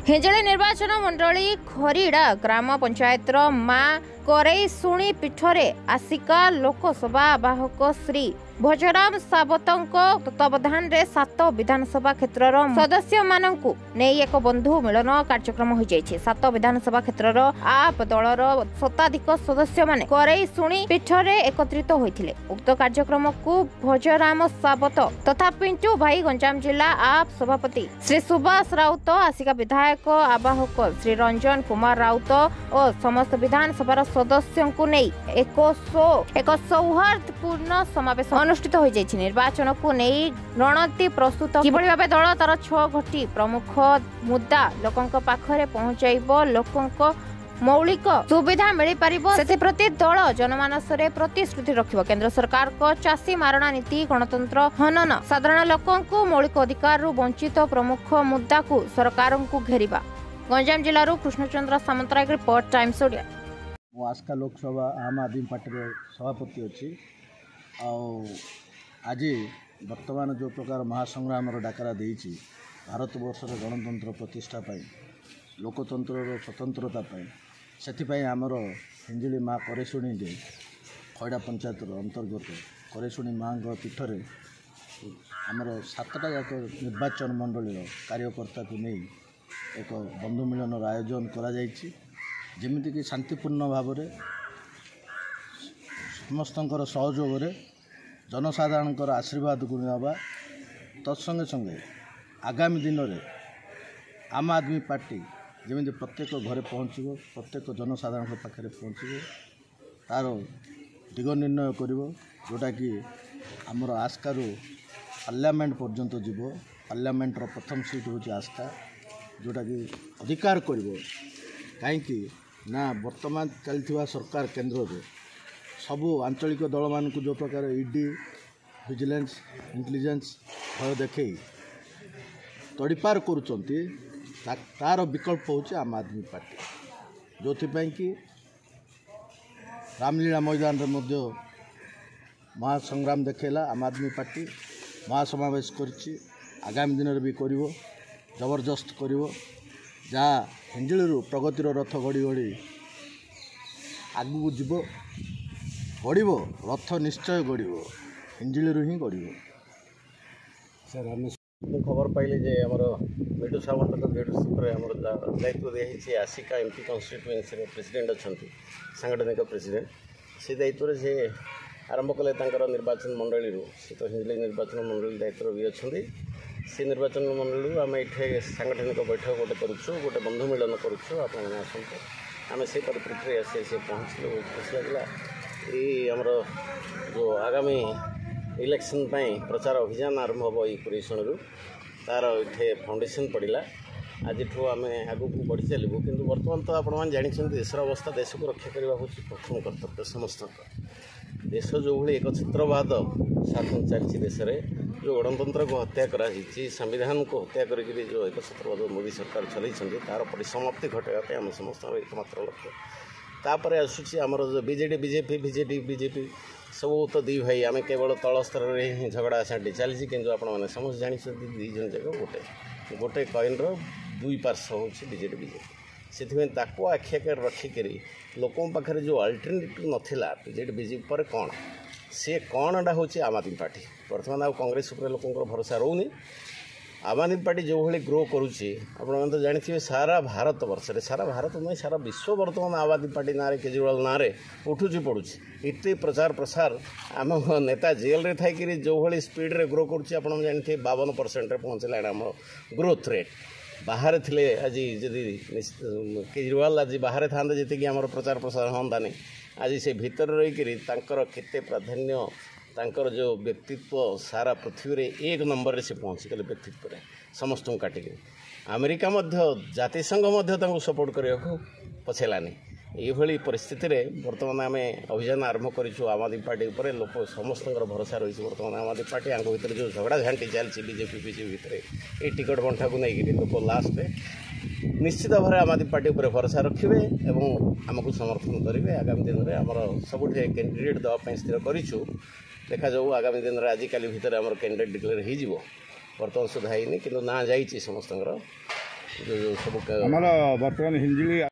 हिंजली निर्वाचन मंडली खरीड़ा ग्राम पंचायत माँ करईशुणी पीठरे आसिका लोकसभा आवाहक श्री भजराम सावत तत्वावधान रे 7 विधानसभा क्षेत्र सदस्य मानकु नेई एक बंधु मिलन कार्यक्रम हो जाइछे। 7 विधानसभा क्षेत्र आप दलर शताधिक सदस्य माने करईशुणी पीठरे एकत्रित होइथिले। उक्त कार्यक्रम को भजराम सावत तथा पिंटू भाई गंजाम जिला आप सभापति श्री सुभाष राउत आसिका विधायक आवाहक श्री रंजन कुमार राउत और समस्त विधानसभा सदस्यों को नहीं एक सौहार्दपूर्ण समावेश अनुष्ठित हो जाइछि। निर्वाचन को नहीं रणनीति प्रस्तुत किभଳି भाबे दल तार 6 घटी प्रमुख मुद्दा लोकंक पाखरे पहुंचाइबो, लोकंक मौलिक सुविधा मिल पारिबो से प्रति दल जनमानस रे प्रतिश्रुति रखिबो। केंद्र सरकार को चासी मारणा नीति, गणतंत्र हनन, साधारण लोकों को मौलिक अधिकार रु वंचित प्रमुख मुद्दा को सरकार को घेरिबा। गंजाम जिल्ला रु कृष्णचंद्र सामंतराय रिपोर्ट टाइम्स ओडिया। आस्का लोकसभा आम आदमी पार्टी सभापति अच्छी आज वर्तमान जो प्रकार महासंग्राम डाकरा देती भारत वर्षर गणतंत्र प्रतिष्ठा लोकतंत्र स्वतंत्रता से आमर हिंजिली माँ करईशुणी खैड़ा पंचायत अंतर्गत करईशुणी माँ पीठरे आमर 7टा जाक निर्वाचन मंडल कार्यकर्ता को नहीं एक बंधु मिलन आयोजन कर जमीक शांतिपूर्ण भाव समस्त सहयोग जनसाधारण आशीर्वाद को नाबा तत्संगे संगे आगामी दिन में आम आदमी पार्टी जमी प्रत्येक घरे पहुँच प्रत्येक जनसाधारण पाखे पहुँच तार दिग निर्णय कर जोटा कि आमर आस्कार पार्लियामेंट पर्यंत जीव। पार्लियामेंटर प्रथम सीट हूँ आस्का जोटा कि अधिकार कर कहीं ना वर्तमान चलता सरकार केंद्र में सबू आंचलिक दल मान जो प्रकार ईडी विजिलेंस इंटेलिजेंस भय देखे तड़ीपार तार विकल्प हूँ आम आदमी पार्टी जो कि रामलीला मैदान में महासंग्राम देखेला आम आदमी पार्टी महासमावेश करी आगामी दिन में भी कर जबरदस्त कर जहाँ हिंजिलू प्रगतिर रथ गड़ी गड़ी आगू जीव गड़ब रथ निश्चय गड़ब हिंजिलू ही गड़ब। सर आम खबर पाइले जे आमर मिठू सावंत लीडरशिप आम दायित्व दिखाई आसिका एमपी कन्स्टिट्युएन्सी प्रेसिडेंट अच्छा सांगठनिक प्रेसिडेंट से दायित्व से आरंभ कले निर्वाचन मंडली से तो हिंजिली निर्वाचन मंडली दायित्व भी अच्छा से निर्वाचन मंडली आम ये सांगठनिक बैठक गोटे करुच्छू गोटे बंधु मिलन करुच्छू आपने आसते आम से परिप्रेक्षी आसी पहुँचलु खुशी लगे। ये आमर जो आगामी इलेक्शन प्रचार अभियान आरंभ हम ये करईशुणी तार ये फाउंडेशन पड़ा आज आम आगू बढ़ी चलू कि बर्तमान तो आपण जानते देशर अवस्था देश को रक्षा करने हूँ प्रथम कर्तव्य समस्त देश जो भाई एक छत्रवाद शासन चलती देश में जो गणतंत्र को हत्या करा संविधान को हत्या कर जो एक छत्रवाद मोदी सरकार चलती तार परिसमाप्ति घटाइवाई आम समस्त एकमात्र लक्ष्य। तापर आसूँ आमर जो बीजेडी बीजेपी सब तो दी भाई आम केवल तल स्तर में ही झगड़ा साटी चली कि आपने समस्त जानते दीजन जाक गोटे गोटे कॉइन दुई पार्श्व हूँ बीजेडी बीजेपी से आखि आगे रखिक लोकों पाखे जो अल्टरनेटिव नाला बीजेडी बीजेपी पर कौन सी कौनटा हूँ आम आदमी पार्टी बर्तमान आ कांग्रेस उपर लोक भरोसा रोनी आम आदमी पार्टी जो भाई ग्रो करुच्ची आपने तो जानते सारा भारत वर्ष सारा भारत नहीं सारा विश्व बर्तमान आम आदमी पार्टी ना केजरीवाल ना उठुची पड़ुची इतने प्रचार प्रसार आम नेता जेल रे थी जो भाई स्पीड रे ग्रो करुच्ची आप जानते 52% पहुँचला आम ग्रोथ रेट बाहर थे आज जदि केजरीवाल आज बाहर था जी आम प्रचार प्रसार हाँ नहीं आज से भितर रहीकर केते प्राधान्य तांकर जो व्यक्तित्व सारा पृथ्वी रे 1 नंबर से पहुँची गले व्यक्तित्व रे समस्त काटिक अमेरिका जातिसंघ सपोर्ट करने को पछेलानी ये परिस्थिति रे वर्तमान आम अभियान आरंभ करूँ आम आदमी पार्टी उपर लोक समस्त भरोसा रही वर्तमान आम आदमी पार्टी आंग भितर जो झगड़ा झांटी चलती बीजेपी भितर ये टिकट बंटा को लेकिन लोक लास्ट निश्चित भाव आम आदमी पार्टी उपर भरोसा रखिए और आमको समर्थन करेंगे। आगामी दिन में आमर सबुठे कैंडिडेट देवाई स्थिर करूँ देखा जाऊ आगामी दिन में आजिकल भितर आम कैंडिडेट डिक्लेयर हो बर्तमान सुधा है कि ना जाइए समस्त ସବୁ ଆମର ବର୍ତ୍ତମାନ ହିଞ୍ଜିଳି